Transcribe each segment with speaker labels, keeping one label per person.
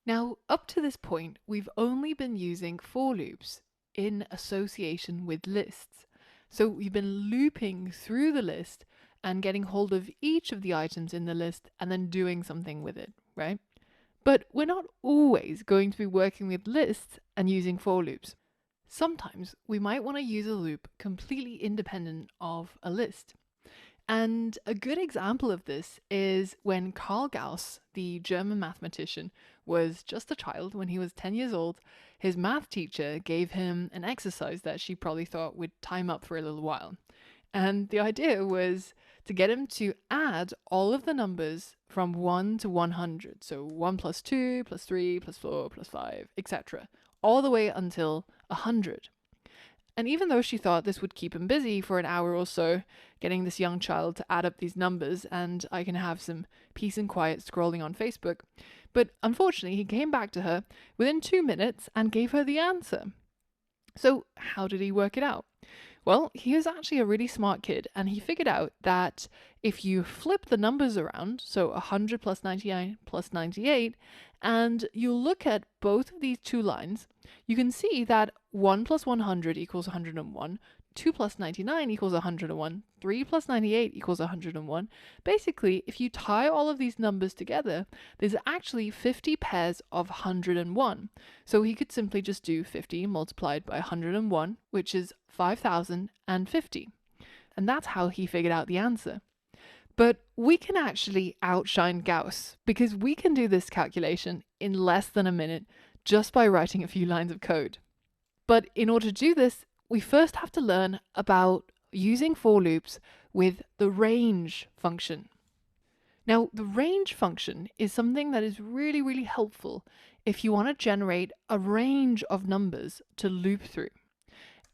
Speaker 1: Now, up to this point, we've only been using for loops in association with lists. So we've been looping through the list and getting hold of each of the items in the list and then doing something with it, right? But we're not always going to be working with lists and using for loops. Sometimes we might want to use a loop completely independent of a list. And a good example of this is when Karl Gauss, the German mathematician, was just a child. When he was 10 years old, his math teacher gave him an exercise that she probably thought would tie him up for a little while. And the idea was to get him to add all of the numbers from 1 to 100. So 1 plus 2 plus 3 plus 4 plus 5, etc. All the way until 100. And even though she thought this would keep him busy for an hour or so, getting this young child to add up these numbers, and I can have some peace and quiet scrolling on Facebook, but unfortunately he came back to her within 2 minutes and gave her the answer. So, how did he work it out? Well, he was actually a really smart kid, and he figured out that if you flip the numbers around, so 100 plus 99 plus 98, and you look at both of these two lines, you can see that 1 plus 100 equals 101, 2 plus 99 equals 101, 3 plus 98 equals 101. Basically, if you tie all of these numbers together, there's actually 50 pairs of 101. So he could simply just do 50 multiplied by 101, which is 5050. And that's how he figured out the answer. But we can actually outshine Gauss because we can do this calculation in less than a minute just by writing a few lines of code. But in order to do this, we first have to learn about using for loops with the range function. Now, the range function is something that is really, really helpful if you want to generate a range of numbers to loop through.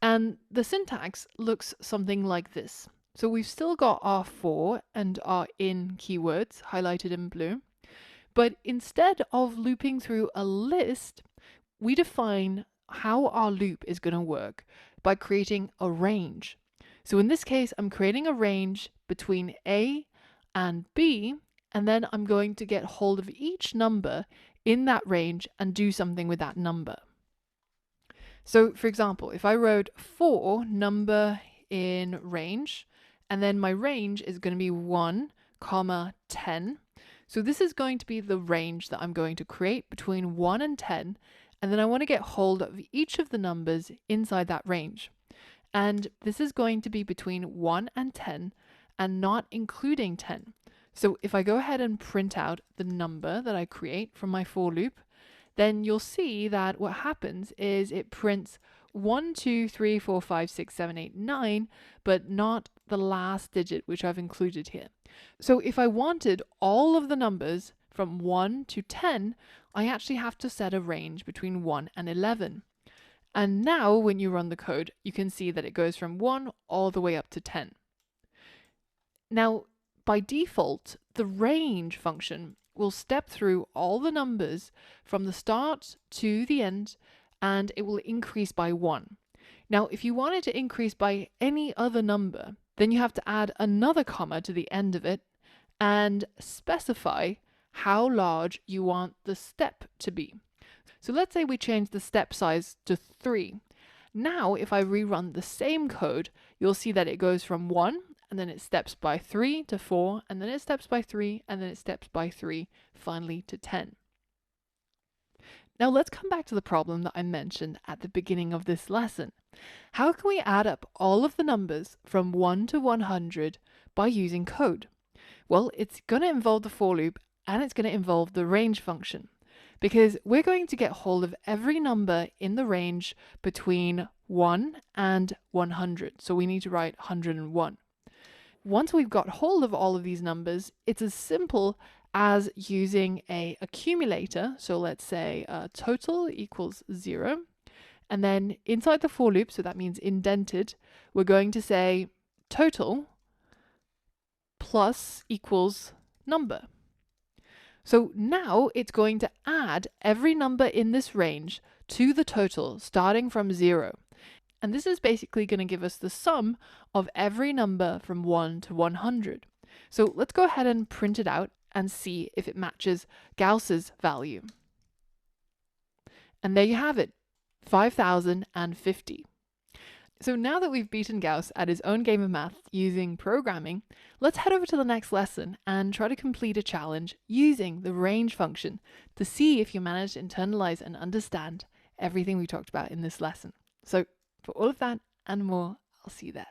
Speaker 1: And the syntax looks something like this. So we've still got our for and our in keywords highlighted in blue. But instead of looping through a list, we define how our loop is going to work by creating a range. So in this case, I'm creating a range between A and B, and then I'm going to get hold of each number in that range and do something with that number. So for example, if I wrote for number in range, and then my range is going to be 1, comma 10. So this is going to be the range that I'm going to create between 1 and 10, and then I want to get hold of each of the numbers inside that range. And this is going to be between 1 and 10 and not including 10. So if I go ahead and print out the number that I create from my for loop, then you'll see that what happens is it prints 1, 2, 3, 4, 5, 6, 7, 8, 9, but not the last digit, which I've included here. So if I wanted all of the numbers from 1 to 10, I actually have to set a range between 1 and 11. And now when you run the code, you can see that it goes from 1 all the way up to 10. Now, by default, the range function will step through all the numbers from the start to the end, and it will increase by 1. Now, if you wanted to increase by any other number, then you have to add another comma to the end of it and specify how large you want the step to be. So let's say we change the step size to 3. Now, if I rerun the same code, you'll see that it goes from 1, and then it steps by 3 to 4, and then it steps by 3, and then it steps by 3, finally to 10. Now let's come back to the problem that I mentioned at the beginning of this lesson. How can we add up all of the numbers from 1 to 100 by using code? Well, it's going to involve the for loop, and it's going to involve the range function, because we're going to get hold of every number in the range between 1 and 100. So we need to write 101. Once we've got hold of all of these numbers, it's as simple as using a accumulator. So let's say total equals 0. And then inside the for loop, so that means indented, we're going to say total plus equals number. So now it's going to add every number in this range to the total starting from 0. And this is basically going to give us the sum of every number from 1 to 100. So let's go ahead and print it out and see if it matches Gauss's value. And there you have it, 5050. So now that we've beaten Gauss at his own game of math using programming, let's head over to the next lesson and try to complete a challenge using the range function to see if you manage to internalize and understand everything we talked about in this lesson. So for all of that and more, I'll see you there.